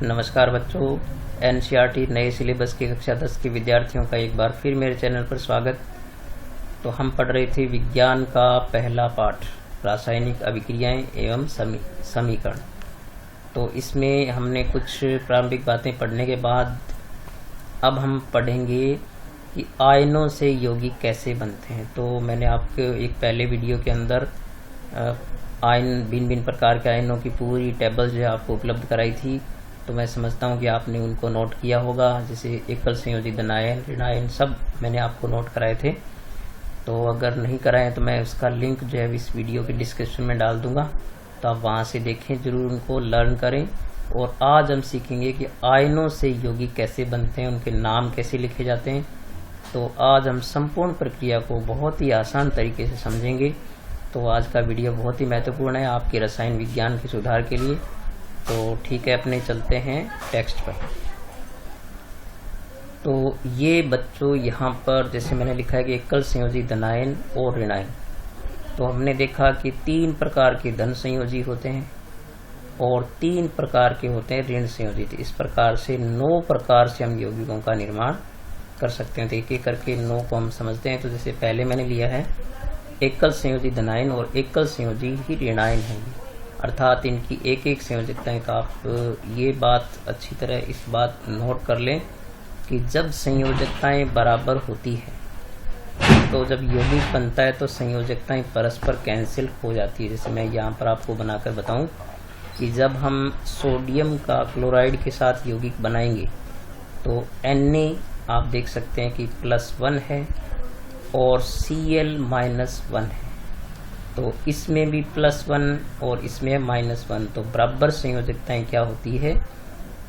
नमस्कार बच्चों, एनसीईआरटी नए सिलेबस की कक्षा 10 के विद्यार्थियों का एक बार फिर मेरे चैनल पर स्वागत। तो हम पढ़ रहे थे विज्ञान का पहला पाठ रासायनिक अभिक्रियाएं एवं समीकरण। तो इसमें हमने कुछ प्रारंभिक बातें पढ़ने के बाद अब हम पढ़ेंगे कि आयनों से यौगिक कैसे बनते हैं। तो मैंने आपको एक पहले वीडियो के अंदर आयन भिन्न प्रकार के आयनों की पूरी टेबल जो है आपको उपलब्ध कराई थी। तो मैं समझता हूँ कि आपने उनको नोट किया होगा, जैसे एकल संयोजी धनायन, ऋणायन सब मैंने आपको नोट कराए थे। तो अगर नहीं कराए तो मैं उसका लिंक जो है इस वीडियो के डिस्क्रिप्शन में डाल दूंगा, तो आप वहाँ से देखें, जरूर उनको लर्न करें। और आज हम सीखेंगे कि आयनों से यौगिक कैसे बनते हैं, उनके नाम कैसे लिखे जाते हैं। तो आज हम संपूर्ण प्रक्रिया को बहुत ही आसान तरीके से समझेंगे। तो आज का वीडियो बहुत ही महत्वपूर्ण है आपके रसायन विज्ञान के सुधार के लिए। तो ठीक है, अपने चलते हैं टेक्स्ट पर। तो ये बच्चों यहाँ पर जैसे मैंने लिखा है कि एकल संयोजी धनायन और ऋणायन। तो हमने देखा कि 3 प्रकार के धन संयोजी होते हैं और 3 प्रकार के होते हैं ऋण संयोजी। इस प्रकार से 9 प्रकार से हम यौगिकों का निर्माण कर सकते हैं। तो एक एक करके 9 को हम समझते हैं। तो जैसे पहले मैंने लिया है एकल संयोजी धनायन और एकल संयोजी ही ऋणायन है, अर्थात इनकी एक एक संयोजकताएं। तो आप ये बात अच्छी तरह इस बात नोट कर लें कि जब संयोजकताएं बराबर होती है तो जब यौगिक बनता है तो संयोजकताएं परस्पर कैंसिल हो जाती है। जैसे मैं यहाँ पर आपको बनाकर बताऊं कि जब हम सोडियम का क्लोराइड के साथ यौगिक बनाएंगे तो Na आप देख सकते हैं कि +1 है और Cl -1 है। तो इसमें भी +1 और इसमें -1, तो बराबर संयोजकताएं क्या होती है,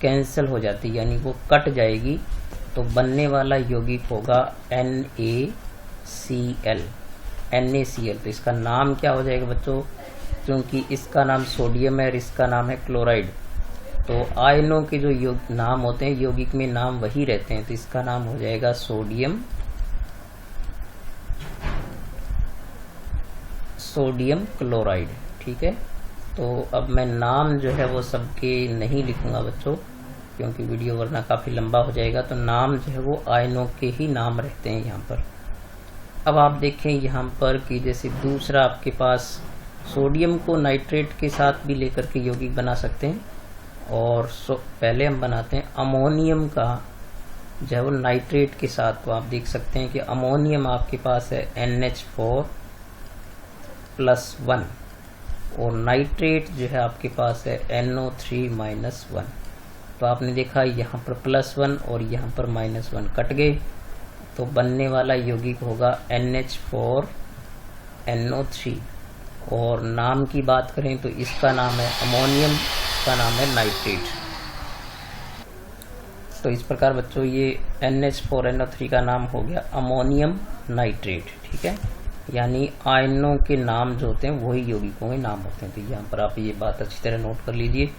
कैंसिल हो जाती है, यानी वो कट जाएगी। तो बनने वाला यौगिक होगा NaCl। तो इसका नाम क्या हो जाएगा बच्चों, क्योंकि इसका नाम सोडियम है और इसका नाम है क्लोराइड। तो आयनों के जो नाम होते हैं यौगिक में नाम वही रहते हैं। तो इसका नाम हो जाएगा सोडियम क्लोराइड। ठीक है। तो अब मैं नाम जो है वो सबके नहीं लिखूंगा बच्चों, क्योंकि वीडियो वरना काफ़ी लंबा हो जाएगा। तो नाम जो है वो आयनों के ही नाम रहते हैं यहाँ पर। अब आप देखें यहाँ पर कि जैसे दूसरा आपके पास सोडियम को नाइट्रेट के साथ भी लेकर के यौगिक बना सकते हैं। और पहले हम बनाते हैं अमोनियम का जो है वो नाइट्रेट के साथ। तो आप देख सकते हैं कि अमोनियम आपके पास है NH4+1 और नाइट्रेट जो है आपके पास है NO3-1। तो आपने देखा यहाँ पर +1 और यहाँ पर -1 कट गए, तो बनने वाला यौगिक होगा NH4NO3। और नाम की बात करें तो इसका नाम है अमोनियम, इसका नाम है नाइट्रेट। तो इस प्रकार बच्चों ये NH4NO3 का नाम हो गया अमोनियम नाइट्रेट। ठीक है, यानी आयनों के नाम जो होते हैं वही यौगिकों के नाम होते हैं। तो यहाँ पर आप ये बात अच्छी तरह नोट कर लीजिए।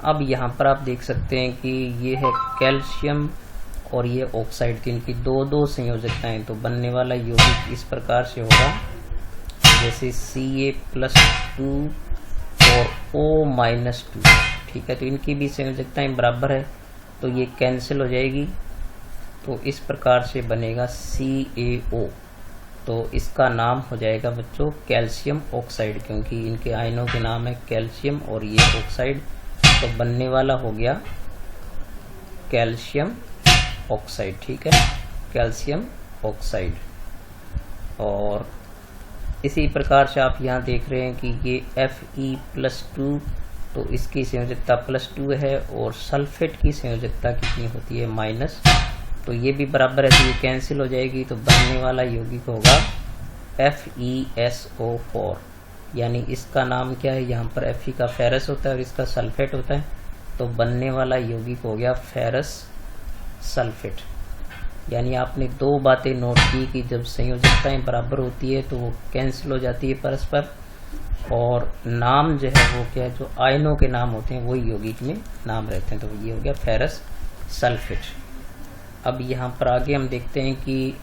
अब यहाँ पर आप देख सकते हैं कि ये है कैल्शियम और ये ऑक्साइड की, इनकी 2-2 संयोजकताएं। तो बनने वाला यौगिक इस प्रकार से होगा जैसे Ca+2 और O-2। ठीक है, तो इनकी भी संयोजकताएं बराबर है, तो ये कैंसिल हो जाएगी। तो इस प्रकार से बनेगा CaO। तो इसका नाम हो जाएगा बच्चों कैल्शियम ऑक्साइड, क्योंकि इनके आयनों के नाम है कैल्शियम और ये ऑक्साइड। तो बनने वाला हो गया कैल्शियम ऑक्साइड। ठीक है, कैल्शियम ऑक्साइड। और इसी प्रकार से आप यहाँ देख रहे हैं कि ये Fe+2, तो इसकी संयोजकता +2 है और सल्फेट की संयोजकता कितनी होती है, -। तो ये भी बराबर है, तो ये कैंसिल हो जाएगी। तो बनने वाला यौगिक होगा FeSO4, यानी इसका नाम क्या है, यहाँ पर Fe का फेरस होता है और इसका सल्फेट होता है। तो बनने वाला यौगिक हो गया फेरस सल्फेट। यानी आपने 2 बातें नोट की कि जब संयोजकताएं बराबर होती है तो वो कैंसिल हो जाती है परस्पर, और नाम जो है वो क्या है, जो आयनों के नाम होते हैं वही यौगिक में नाम रहते हैं। तो ये हो गया फेरस सल्फेट। अब यहाँ पर आगे हम देखते हैं कि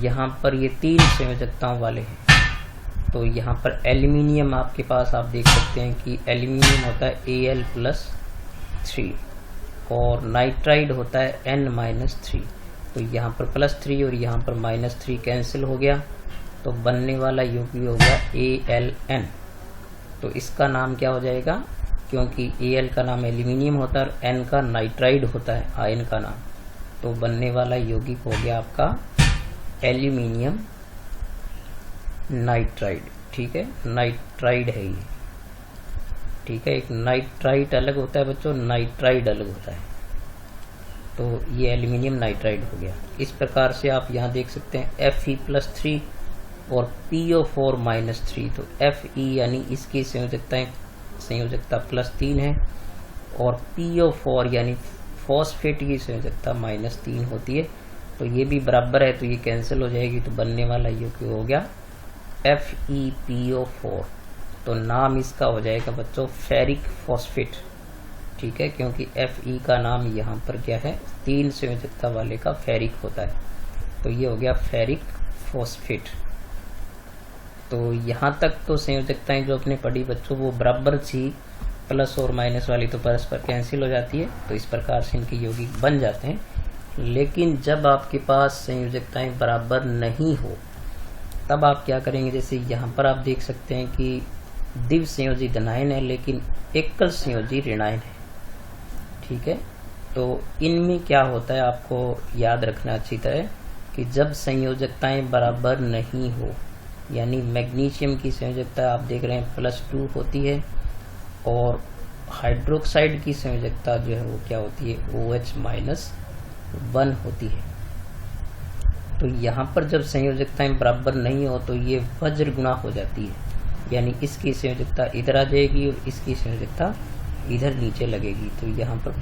यहाँ पर ये 3 संयोजकताओं वाले हैं। तो यहाँ पर एल्यूमिनियम आपके पास आप देख सकते हैं कि एल्यूमिनियम होता है Al+3। और नाइट्राइड होता है N-3। तो यहाँ पर +3 और यहाँ पर -3 कैंसिल हो गया, तो बनने वाला यौगिक हो गया AlN। तो इसका नाम क्या हो जाएगा, क्योंकि Al का नाम एल्यूमिनियम होता है और N का नाइट्राइड होता है, आयन का नाम, तो बनने वाला यौगिक हो गया आपका एल्यूमिनियम नाइट्राइड। ठीक है, नाइट्राइड है ये। ठीक है, एक नाइट्राइड अलग होता है बच्चों, नाइट्राइड अलग होता है, तो ये एल्यूमिनियम नाइट्राइड हो गया। इस प्रकार से आप यहाँ देख सकते हैं Fe+3 और PO4-3। तो Fe यानी इसकी संयोजकता +3 है और PO4 यानी फॉस्फेट की संयोजकता -3 होती है। तो ये भी बराबर है, तो ये कैंसिल हो जाएगी, तो बनने वाला यौगिक हो गया FePO4। तो नाम इसका हो जाएगा बच्चों फेरिक फॉस्फेट। ठीक है, क्योंकि Fe का नाम यहाँ पर क्या है, 3 संयोजकता वाले का फेरिक होता है, तो ये हो गया फेरिक फॉस्फेट। तो यहाँ तक तो संयोजकताएं जो अपने पढ़ी बच्चों वो बराबर थी, प्लस और माइनस वाली तो परस्पर कैंसिल हो जाती है, तो इस प्रकार से इनके यौगिक बन जाते हैं। लेकिन जब आपके पास संयोजकताएं बराबर नहीं हो तब आप क्या करेंगे, जैसे यहाँ पर आप देख सकते हैं कि द्विव संयोजी धनायन है लेकिन एकल संयोजी ऋणायन है। ठीक है, तो इनमें क्या होता है आपको याद रखना अच्छी तरह कि जब संयोजकताएं बराबर नहीं हो, यानी मैग्नीशियम की संयोजकता आप देख रहे हैं +2 होती है और हाइड्रोक्साइड की संयोजकता जो है वो क्या होती है, OH-1 होती है। तो यहाँ पर जब संयोजकताएं बराबर नहीं हो तो ये वज्र गुणा हो जाती है, यानी इसकी संयोजकता इधर आ जाएगी और इसकी संयोजकता इधर नीचे लगेगी। तो यहाँ पर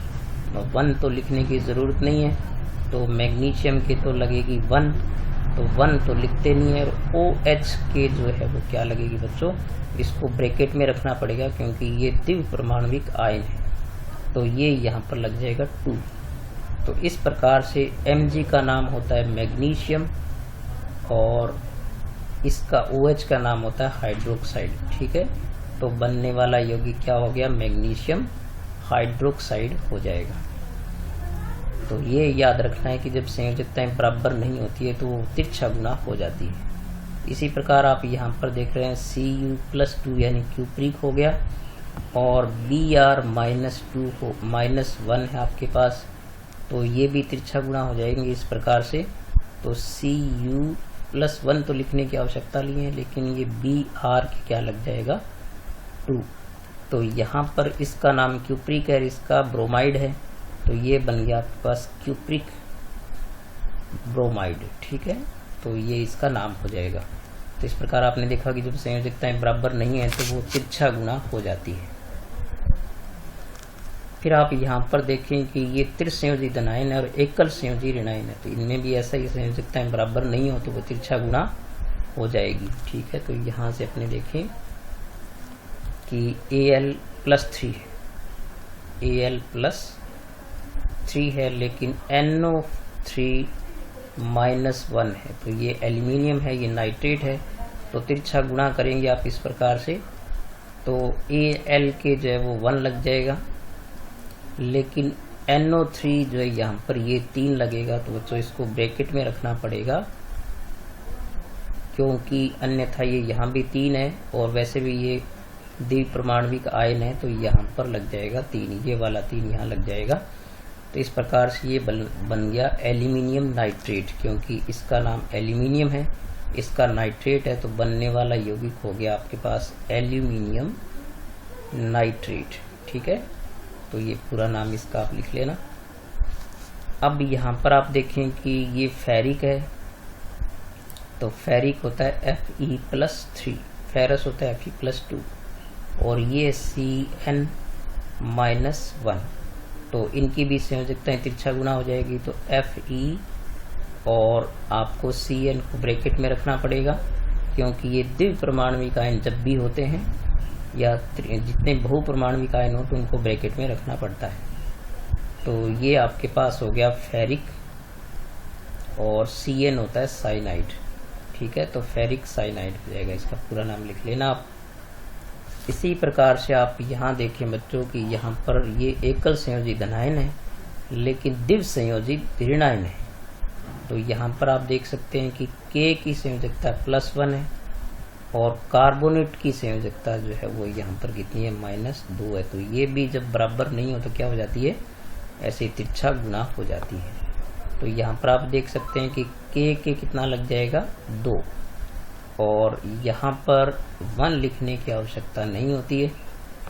1 तो लिखने की ज़रूरत नहीं है, तो मैग्नीशियम के तो लगेगी 1, तो 1 तो लिखते नहीं है। और OH के जो है वो क्या लगेगी बच्चों, इसको ब्रैकेट में रखना पड़ेगा क्योंकि ये द्विपरमाणविक आयन है, तो ये यहाँ पर लग जाएगा 2। तो इस प्रकार से Mg का नाम होता है मैग्नीशियम और इसका OH का नाम होता है हाइड्रोक्साइड। ठीक है, तो बनने वाला यौगिक क्या हो गया, मैग्नीशियम हाइड्रोक्साइड हो जाएगा। तो ये याद रखना है कि जब संयोजकताएं बराबर नहीं होती है तो वो तिरछा गुना हो जाती है। इसी प्रकार आप यहाँ पर देख रहे हैं Cu+2 यानी क्यूप्रिक हो गया और Br-2 हो -1 है आपके पास, तो ये भी तिरछा गुना हो जाएंगे इस प्रकार से। तो Cu+1 तो लिखने की आवश्यकता नहीं है, लेकिन ये Br के क्या लग जाएगा 2। तो यहाँ पर इसका नाम क्यूप्रिक है, इसका ब्रोमाइड है, तो ये बन गया आपके पास क्यूप्रिक ब्रोमाइड। ठीक है, तो ये इसका नाम हो जाएगा। तो इस प्रकार आपने देखा कि जब संयोजकताएं बराबर नहीं है तो वो तिरछा गुना हो जाती है। फिर आप यहाँ पर देखें कि ये त्रिसंयोजी धनायन है और एकल संयोजी ऋणायन है, तो इनमें भी ऐसा ही संयोजकताएं बराबर नहीं हो तो वो तिरछा गुना हो जाएगी। ठीक है, तो यहाँ से अपने देखें कि Al+3 है, Al+3 है लेकिन NO3-1 है, तो ये एल्यूमिनियम है, ये नाइट्रेट है, तो तिरछा गुणा करेंगे आप इस प्रकार से, तो Al के जो है वो 1 लग जाएगा, लेकिन NO3 जो है यहाँ पर ये 3 लगेगा, तो बच्चों इसको ब्रैकेट में रखना पड़ेगा क्योंकि अन्यथा ये यहाँ भी 3 है और वैसे भी ये द्विपरमाणविक आयन है, तो यहाँ पर लग जाएगा 3, ये वाला 3 यहाँ लग जाएगा। तो इस प्रकार से ये बन गया एल्यूमिनियम नाइट्रेट, क्योंकि इसका नाम एल्यूमिनियम है, इसका नाइट्रेट है, तो बनने वाला यौगिक हो गया आपके पास एल्यूमिनियम नाइट्रेट। ठीक है, तो ये पूरा नाम इसका आप लिख लेना। अब यहाँ पर आप देखें कि ये फेरिक है, तो फेरिक होता है Fe+3, फेरस होता है Fe+2 और ये Cn-1, तो इनकी भी संयोजकताएं तिरछा गुना हो जाएगी, तो Fe और आपको Cn को ब्रैकेट में रखना पड़ेगा क्योंकि ये द्विपरमाणविक आयन जब भी होते हैं या जितने बहुपरमाणविक आयन हो तो उनको ब्रैकेट में रखना पड़ता है। तो ये आपके पास हो गया फेरिक और Cn होता है साइनाइड। ठीक है, तो फेरिक साइनाइड हो जाएगा, इसका पूरा नाम लिख लेना आप। इसी प्रकार से आप यहाँ देखें बच्चों कि यहाँ पर ये एकल संयोजी धनायन है लेकिन दिव्य संयोजी ऋणायन है। तो यहाँ पर आप देख सकते हैं कि K की संयोजकता +1 है और कार्बोनेट की संयोजकता जो है वो यहाँ पर कितनी है, -2 है। तो ये भी जब बराबर नहीं हो तो क्या हो जाती है, ऐसे तिरछा गुणा हो जाती है। तो यहाँ पर आप देख सकते हैं कि K के कितना लग जाएगा, 2, और यहाँ पर 1 लिखने की आवश्यकता नहीं होती है।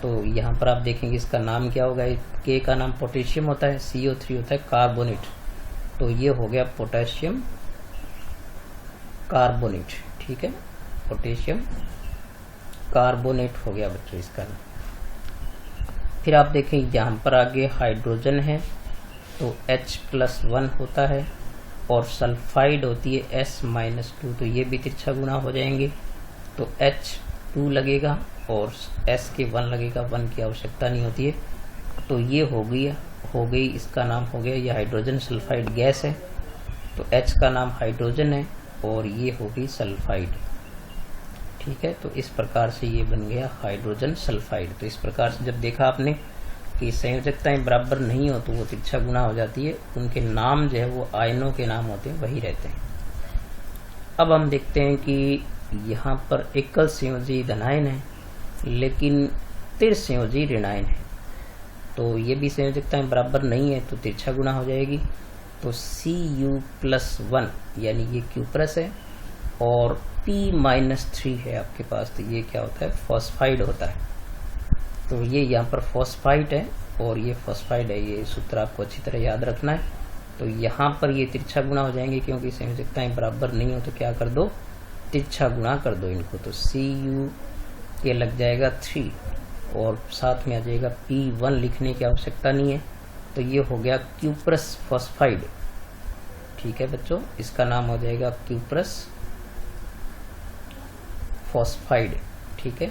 तो यहाँ पर आप देखेंगे इसका नाम क्या होगा, K का नाम पोटेशियम होता है, CO3 होता है कार्बोनेट। तो ये हो गया पोटेशियम कार्बोनेट, ठीक है, पोटेशियम कार्बोनेट हो गया बच्चों इसका नाम। फिर आप देखें यहाँ पर आगे हाइड्रोजन है तो H+1 होता है और सल्फाइड होती है S-2, तो ये भी तिरछा गुणा हो जाएंगे। तो H2 लगेगा और S के 1 लगेगा, 1 की आवश्यकता नहीं होती है। तो ये हो गई इसका नाम हो गया, ये हाइड्रोजन सल्फाइड गैस है। तो H का नाम हाइड्रोजन है और ये होगी सल्फाइड, ठीक है। तो इस प्रकार से ये बन गया हाइड्रोजन सल्फाइड। तो इस प्रकार से जब देखा आपने कि संयोजकताएं बराबर नहीं हो तो वो तिरछा गुणा हो जाती है, उनके नाम जो है वो आयनों के नाम होते हैं, वही रहते हैं। अब हम देखते हैं कि यहाँ पर एकल संयोजी धनायन है लेकिन त्रिसंयोजी ऋणायन है। तो ये भी संयोजकताएं बराबर नहीं है तो तिरछा गुणा हो जाएगी। तो Cu+1 यानी ये Q+ है और P-3 है आपके पास, तो ये क्या होता है, फॉस्फाइड होता है। तो ये यहाँ पर फॉस्फाइड है और ये फॉस्फाइड है, ये सूत्र आपको अच्छी तरह याद रखना है। तो यहाँ पर ये तिरछा गुणा हो जाएंगे क्योंकि संयोजकताएं बराबर नहीं हो तो क्या कर दो, तिरछा गुणा कर दो इनको। तो Cu के लग जाएगा 3 और साथ में आ जाएगा P1, लिखने की आवश्यकता नहीं है। तो ये हो गया Q+ फॉस्फाइड, ठीक है बच्चों, इसका नाम हो जाएगा Q+ फॉस्फाइड, ठीक है।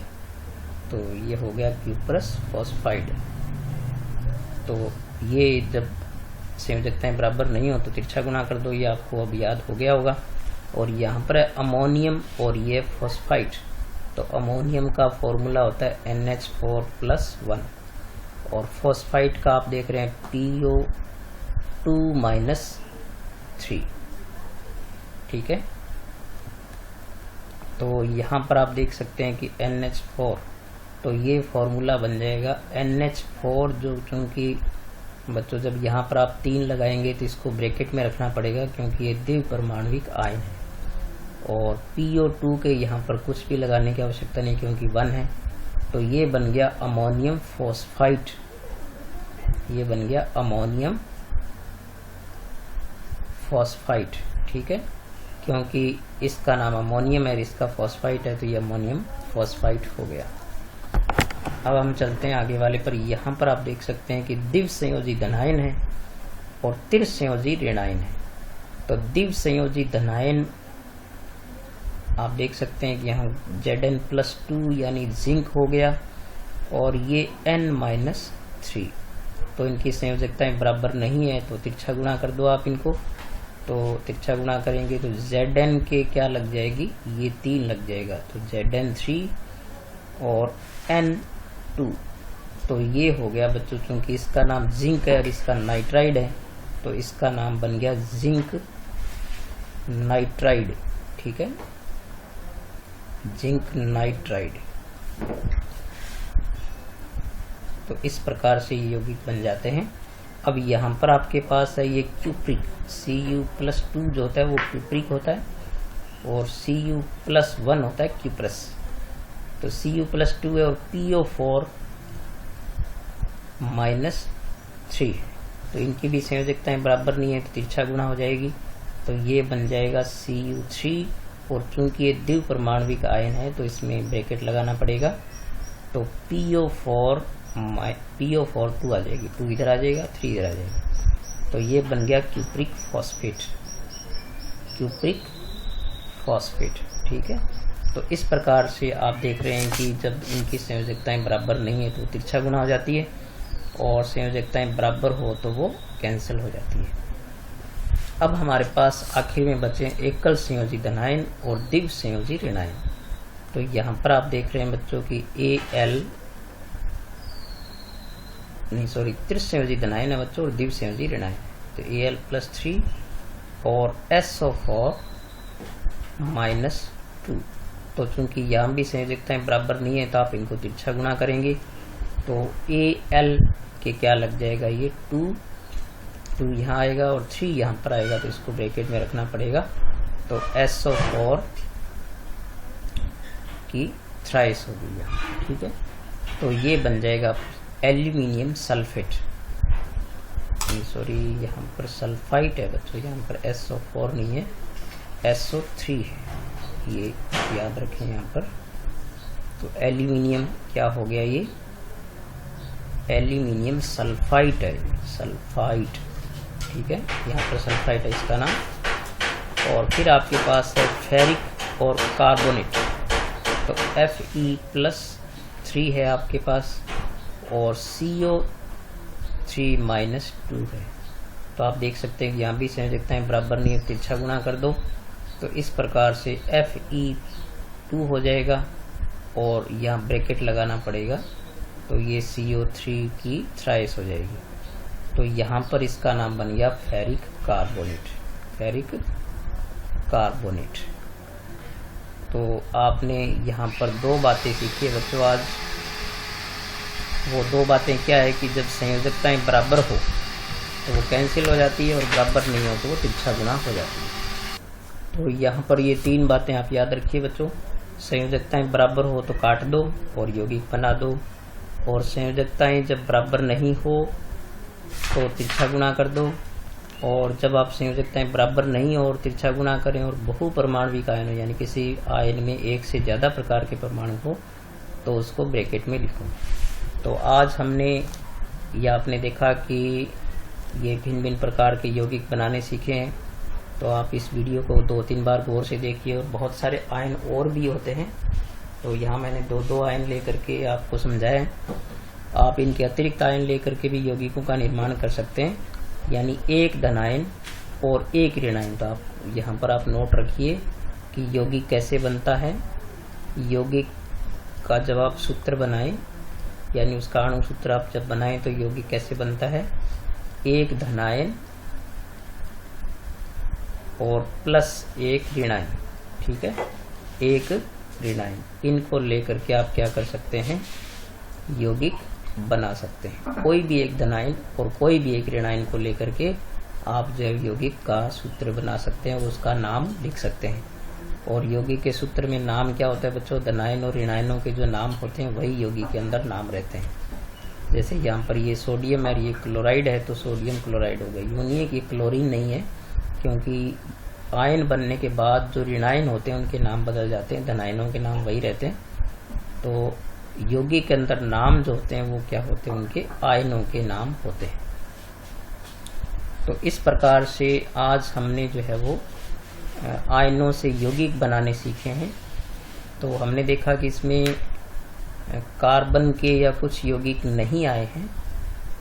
तो ये हो गया Q+ फॉस्फाइड। तो ये जब संयोजकताएं बराबर नहीं हो तो तिरछा गुणा कर दो, ये आपको अब याद हो गया होगा। और यहाँ पर है अमोनियम और ये फॉस्फाइड। तो अमोनियम का फॉर्मूला होता है NH4+1 और फॉस्फाइड का आप देख रहे हैं PO2-3, ठीक है। तो यहाँ पर आप देख सकते हैं कि NH4, तो ये फॉर्मूला बन जाएगा NH4, जो चूंकि बच्चों जब यहाँ पर आप 3 लगाएंगे तो इसको ब्रैकेट में रखना पड़ेगा क्योंकि ये द्विपरमाणविक आयन है। और PO2 के यहाँ पर कुछ भी लगाने की आवश्यकता नहीं क्योंकि 1 है। तो ये बन गया अमोनियम फॉस्फाइड, ये बन गया अमोनियम फॉस्फाइड, ठीक है, क्योंकि इसका नाम अमोनियम है और इसका फॉस्फाइड है तो ये अमोनियम फॉस्फाइड हो गया। अब हम चलते हैं आगे वाले पर। यहाँ पर आप देख सकते हैं कि द्विव संयोजी धनायन है और त्रिसंयोजी ऋणायन है। तो द्विव संयोजी धनायन आप देख सकते हैं कि यहाँ Zn+2 यानी जिंक हो गया और ये N-3। तो इनकी संयोजकताएं बराबर नहीं है तो तिरछा गुणा कर दो आप इनको। तो तिरछा गुणा करेंगे तो Zn के क्या लग जाएगी, ये 3 लग जाएगा। तो Zn3 और N2। तो ये हो गया बच्चों, क्योंकि इसका नाम जिंक है और इसका नाइट्राइड है तो इसका नाम बन गया जिंक नाइट्राइड, ठीक है, जिंक नाइट्राइड। तो इस प्रकार से ये यौगिक बन जाते हैं। अब यहाँ पर आपके पास है ये क्यूप्रिक, Cu+2 जो होता है वो क्यूप्रिक होता है और Cu+1 होता है क्यूप्रस। तो Cu+2 है और PO4-3, तो इनकी भी संयोजकताएं बराबर नहीं है तो तिरछा गुणा हो जाएगी। तो ये बन जाएगा Cu3 और चूंकि ये द्विपरमाणविक आयन है तो इसमें ब्रैकेट लगाना पड़ेगा। तो PO4-2 आ जाएगी, 2 इधर आ जाएगा, 3 इधर आ जाएगा। तो ये बन गया क्यूप्रिक फॉस्फेट, क्यूप्रिक फॉस्फेट, ठीक है। तो इस प्रकार से आप देख रहे हैं कि जब इनकी संयोजकताएं बराबर नहीं है तो तिरछा गुणा हो जाती है और संयोजकताएं बराबर हो तो वो कैंसिल हो जाती है। अब हमारे पास आखिर में बचे एकल संयोजी धनायन और द्विव संयोजी ऋणायन। तो यहाँ पर आप देख रहे हैं बच्चों की त्रिसंयोजी धनायन है बच्चों और द्विसंयोजी ऋणायन है। तो Al+3 और SO4 -2। तो चूंकि यहाँ भी संयोजकताएं बराबर नहीं है तो आप इनको तिरछा गुणा करेंगे तो Al के क्या लग जाएगा, ये 2 यहाँ आएगा और 3 यहाँ पर आएगा, तो इसको ब्रैकेट में रखना पड़ेगा। तो SO4 की थ्राइस होगी यहाँ, ठीक है। तो ये बन जाएगा एल्यूमिनियम सल्फेट, सॉरी यहाँ पर सल्फाइट है बच्चों, यहाँ पर SO4 नहीं है SO3 है, ये याद रखें यहाँ पर। तो एल्यूमिनियम क्या हो गया, ये एल्यूमिनियम सल्फाइट है, सल्फाइट, ठीक है, यहाँ पर सल्फाइट है इसका नाम। और फिर आपके पास है फेरिक और कार्बोनेट, तो Fe+3 है आपके पास और CO3 -2 है। तो आप देख सकते हैं कि यहाँ भी संयोजकताएं बराबर नहीं है, तिरछा गुणा कर दो तो इस प्रकार से Fe2 हो जाएगा और यहाँ ब्रैकेट लगाना पड़ेगा, तो ये CO3 की थ्राइस हो जाएगी। तो यहाँ पर इसका नाम बन गया फेरिक कार्बोनेट, फेरिक कार्बोनेट। तो आपने यहाँ पर 2 बातें सीखी है बच्चों आज। वो 2 बातें क्या है कि जब संयोजकताएं बराबर हो तो वो कैंसिल हो जाती है और बराबर नहीं हो तो वो तिरछा गुणा हो जाती है। तो यहाँ पर ये 3 बातें आप याद रखिए बच्चों। संयोजकताएं बराबर हो तो काट दो और यौगिक बना दो, और संयोजकताएं जब बराबर नहीं हो तो तिरछा गुणा कर दो, और जब आप संयोजकताएं बराबर नहीं हो और तिरछा गुणा करें और बहुपरमाणविक आयन हो, यानी किसी आयन में एक से ज़्यादा प्रकार के परमाणु हो, तो उसको ब्रैकेट में लिखो। तो आज हमने या आपने देखा कि ये भिन्न भिन्न प्रकार के यौगिक बनाने सीखे हैं। तो आप इस वीडियो को 2-3 बार गौर से देखिए, और बहुत सारे आयन और भी होते हैं। तो यहाँ मैंने 2 आयन लेकर के आपको समझाया है। आप इनके अतिरिक्त आयन लेकर के भी यौगिकों का निर्माण कर सकते हैं, यानी एक धनायन और एक ऋणायन। तो आप यहाँ पर आप नोट रखिए कि यौगिक कैसे बनता है। यौगिक का जब आप सूत्र बनाएं, यानी उसका अणु सूत्र आप जब बनाएं तो यौगिक कैसे बनता है, एक धनायन और +1 ऋणायन, ठीक है, एक ऋणायन। इनको लेकर के आप क्या कर सकते हैं, यौगिक बना सकते हैं। कोई भी एक धनायन और कोई भी एक ऋणायन को लेकर के आप जैव यौगिक का सूत्र बना सकते हैं, उसका नाम लिख सकते हैं। और यौगिक के सूत्र में नाम क्या होता है बच्चों, धनायन और ऋणायनों के जो नाम होते हैं वही यौगिक के अंदर नाम रहते हैं। जैसे यहाँ पर ये सोडियम है, ये क्लोराइड है, तो सोडियम क्लोराइड हो गई। यूँ नहीं है कि क्लोरीन नहीं है, क्योंकि आयन बनने के बाद जो ऋणायन होते हैं उनके नाम बदल जाते हैं, धनायनों के नाम वही रहते हैं। तो यौगिक के अंदर नाम जो होते हैं वो क्या होते हैं, उनके आयनों के नाम होते हैं। तो इस प्रकार से आज हमने जो है वो आयनों से यौगिक बनाने सीखे हैं। तो हमने देखा कि इसमें कार्बन के या कुछ यौगिक नहीं आए हैं,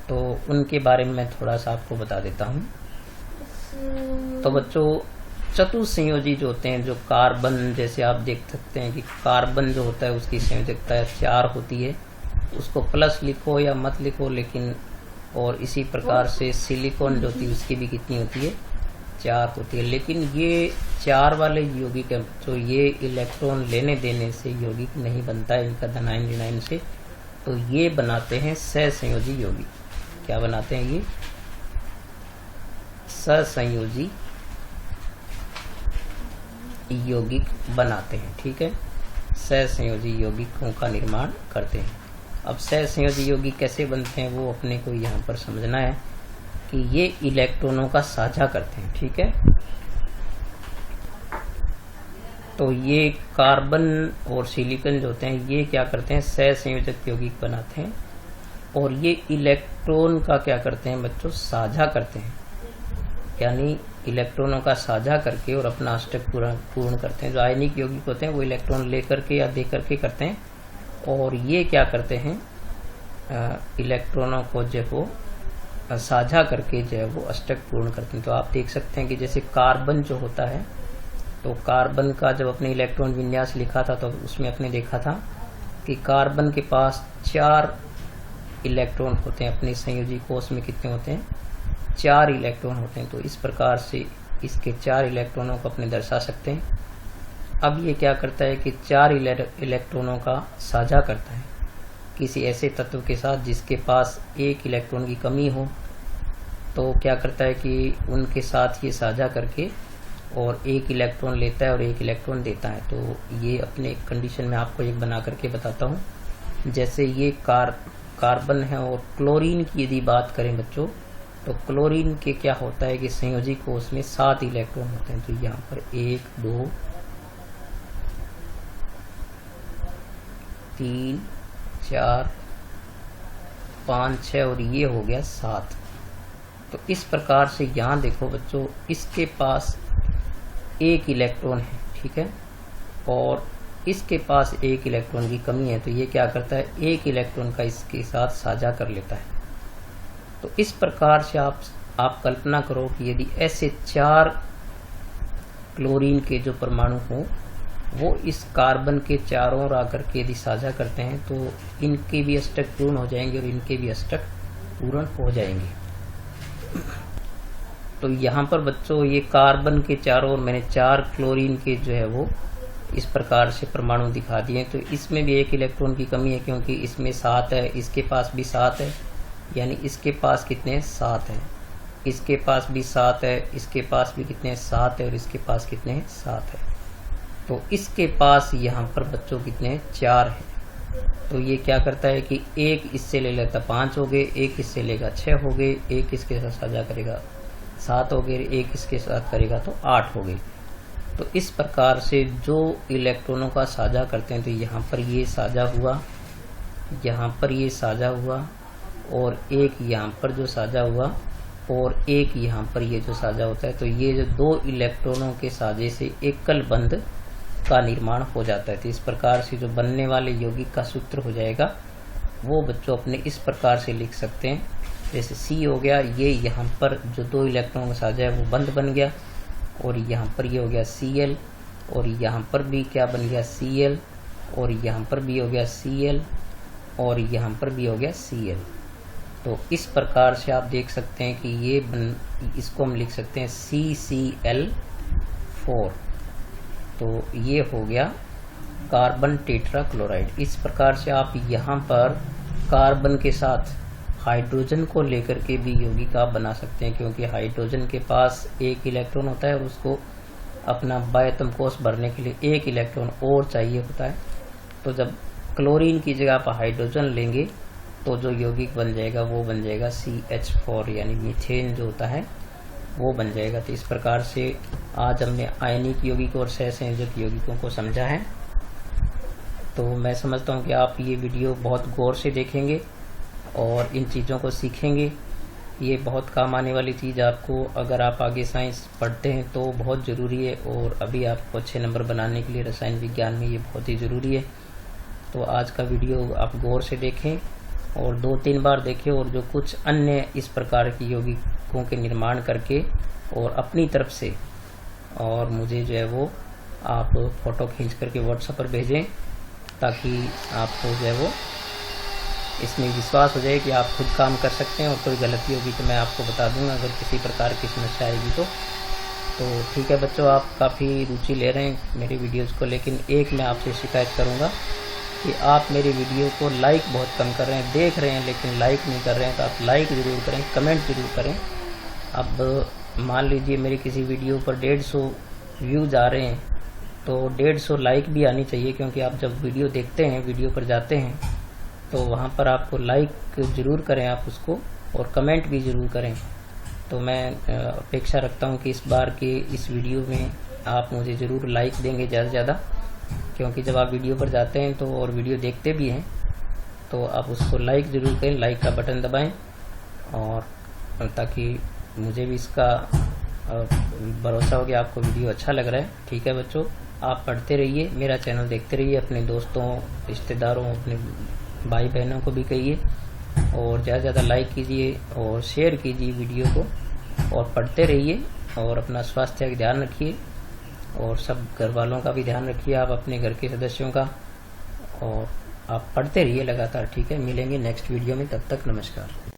तो उनके बारे में मैं थोड़ा सा आपको बता देता हूँ। तो बच्चों चतुसंयोजी जो होते हैं, जो कार्बन, जैसे आप देख सकते हैं कि कार्बन जो होता है उसकी संयोजकता 4 होती है। उसको प्लस लिखो या मत लिखो, लेकिन और इसी प्रकार से सिलिकॉन जो होती है उसकी भी कितनी होती है, 4 होती है। लेकिन ये 4 वाले यौगिक है तो ये इलेक्ट्रॉन लेने देने से यौगिक नहीं बनता है इनका धनायन ऋणायन से। तो ये बनाते हैं सहसंयोजी यौगिक। क्या बनाते हैं, ये सहसंयोजी यौगिक बनाते हैं, ठीक है। सहसंयोजी यौगिकों का निर्माण करते हैं। अब सहसंयोजी यौगिक कैसे बनते हैं वो अपने को यहाँ पर समझना है कि ये इलेक्ट्रॉनों का साझा करते हैं, ठीक है। तो ये कार्बन और सिलिकॉन जो होते हैं ये क्या करते हैं, सहसंयोजक यौगिक बनाते हैं, और ये इलेक्ट्रॉन का क्या करते हैं बच्चों, साझा करते हैं। यानी इलेक्ट्रॉनों का साझा करके और अपना अष्टक पूर्ण करते हैं। जो आयनिक यौगिक होते हैं वो इलेक्ट्रॉन लेकर के या दे करके करते हैं, और ये क्या करते हैं, इलेक्ट्रॉनों को जो वो साझा करके जो है वो अष्टक पूर्ण करते हैं। तो आप देख सकते हैं कि जैसे कार्बन जो होता है, तो कार्बन का जब अपने इलेक्ट्रॉन विन्यास लिखा था तो उसमें अपने देखा था कि कार्बन के पास 4 इलेक्ट्रॉन होते हैं अपने संयोजी कोष में, कितने होते हैं? 4 इलेक्ट्रॉन होते हैं। तो इस प्रकार से इसके 4 इलेक्ट्रॉनों को अपने दर्शा सकते हैं। अब ये क्या करता है कि 4 इलेक्ट्रॉनों का साझा करता है किसी ऐसे तत्व के साथ जिसके पास 1 इलेक्ट्रॉन की कमी हो। तो क्या करता है कि उनके साथ ये साझा करके और 1 इलेक्ट्रॉन लेता है और 1 इलेक्ट्रॉन देता है। तो ये अपने कंडीशन में आपको एक बना करके बताता हूँ। जैसे ये कार्बन है और क्लोरीन की यदि बात करें बच्चों, तो क्लोरीन के क्या होता है कि संयोजी कोष में 7 इलेक्ट्रॉन होते हैं। तो यहाँ पर 1 2 3 4 5 6 और ये हो गया 7। तो इस प्रकार से यहाँ देखो बच्चों, इसके पास 1 इलेक्ट्रॉन है, ठीक है, और इसके पास 1 इलेक्ट्रॉन की कमी है। तो ये क्या करता है, 1 इलेक्ट्रॉन का इसके साथ साझा कर लेता है। तो इस प्रकार से आप कल्पना करो कि यदि ऐसे 4 क्लोरीन के जो परमाणु हो वो इस कार्बन के चारों ओर आकर के यदि साझा करते हैं तो इनके भी अष्टक पूर्ण हो जाएंगे और इनके भी अष्टक पूर्ण हो जाएंगे। तो यहाँ पर बच्चों ये कार्बन के चारों ओर मैंने 4 क्लोरीन के जो है वो इस प्रकार से परमाणु दिखा दिए। तो इसमें भी 1 इलेक्ट्रॉन की कमी है क्योंकि इसमें 7 है, इसके पास भी 7 है, यानी इसके पास कितने 7 है, इसके पास भी 7 है, इसके पास भी कितने 7 है और इसके पास कितने 7 है। तो इसके पास यहाँ पर बच्चों कितने 4 है। तो ये क्या करता है कि 1 इससे ले लेता 5 हो गए, 1 इससे लेगा 6 हो गए, 1 इसके साथ साझा करेगा 7 हो गए, 1 इसके साथ करेगा तो 8 हो गए। तो इस प्रकार से जो इलेक्ट्रॉनों का साझा करते हैं, तो यहाँ पर ये साझा हुआ, यहाँ पर ये साझा हुआ और 1 यहाँ पर जो साझा हुआ और 1 यहाँ पर ये जो साझा होता है। तो ये जो 2 इलेक्ट्रॉनों के साझे से एकल बंध का निर्माण हो जाता है। तो इस प्रकार से जो बनने वाले यौगिक का सूत्र हो जाएगा वो बच्चों अपने इस प्रकार से लिख सकते हैं। जैसे C हो गया, ये यहाँ पर जो 2 इलेक्ट्रॉन का साझा है वो बंध बन गया और यहाँ पर ये हो गया Cl और यहाँ पर भी क्या बन गया Cl और यहाँ पर भी हो गया Cl और यहाँ पर भी हो गया Cl। तो इस प्रकार से आप देख सकते हैं कि ये इसको हम लिख सकते हैं CCl4। तो ये हो गया कार्बन टेट्रा क्लोराइड। इस प्रकार से आप यहाँ पर कार्बन के साथ हाइड्रोजन को लेकर के भी यौगिक आप बना सकते हैं, क्योंकि हाइड्रोजन के पास 1 इलेक्ट्रॉन होता है और उसको अपना बाह्यतम कोष भरने के लिए 1 इलेक्ट्रॉन और चाहिए होता है। तो जब क्लोरीन की जगह आप हाइड्रोजन लेंगे तो जो यौगिक बन जाएगा वो बन जाएगा CH4, यानी मीथेन जो होता है वो बन जाएगा। तो इस प्रकार से आज हमने आयनिक यौगिक और सहसंयोजक यौगिकों को समझा है। तो मैं समझता हूँ कि आप ये वीडियो बहुत गौर से देखेंगे और इन चीज़ों को सीखेंगे। ये बहुत काम आने वाली चीज़ आपको, अगर आप आगे साइंस पढ़ते हैं तो बहुत ज़रूरी है, और अभी आपको अच्छे नंबर बनाने के लिए रसायन विज्ञान में ये बहुत ही ज़रूरी है। तो आज का वीडियो आप गौर से देखें और 2-3 बार देखें, और जो कुछ अन्य इस प्रकार की यौगिकों के निर्माण करके और अपनी तरफ से और मुझे जो है वो आप फ़ोटो खींच करके व्हाट्सएप पर भेजें, ताकि आपको जो है वो इसमें विश्वास हो जाए कि आप खुद काम कर सकते हैं। और कोई गलती होगी तो मैं आपको बता दूंगा अगर किसी प्रकार की समस्या आएगी तो ठीक है बच्चों, आप काफ़ी रुचि ले रहे हैं मेरी वीडियोज़ को, लेकिन एक मैं आपसे शिकायत करूँगा कि आप मेरी वीडियो को लाइक बहुत कम कर रहे हैं, देख रहे हैं लेकिन लाइक नहीं कर रहे हैं। तो आप लाइक ज़रूर करें, कमेंट ज़रूर करें। अब मान लीजिए मेरी किसी वीडियो पर 150 व्यूज़ आ रहे हैं, तो 150 लाइक भी आनी चाहिए, क्योंकि आप जब वीडियो देखते हैं, वीडियो पर जाते हैं, तो वहाँ पर आपको लाइक ज़रूर करें आप उसको, और कमेंट भी ज़रूर करें। तो मैं अपेक्षा रखता हूँ कि इस बार के इस वीडियो में आप मुझे ज़रूर लाइक देंगे ज़्यादा से ज़्यादा, क्योंकि जब आप वीडियो पर जाते हैं तो और वीडियो देखते भी हैं तो आप उसको लाइक ज़रूर करें, लाइक का बटन दबाएं, और ताकि मुझे भी इसका भरोसा हो कि आपको वीडियो अच्छा लग रहा है। ठीक है बच्चों, आप पढ़ते रहिए, मेरा चैनल देखते रहिए, अपने दोस्तों, रिश्तेदारों, अपने भाई बहनों को भी कहिए, और ज़्यादा से ज़्यादा लाइक कीजिए और शेयर कीजिए वीडियो को, और पढ़ते रहिए और अपना स्वास्थ्य का ध्यान रखिए, और सब घर वालों का भी ध्यान रखिए, आप अपने घर के सदस्यों का। और आप पढ़ते रहिए लगातार, ठीक है। मिलेंगे नेक्स्ट वीडियो में, तब तक नमस्कार।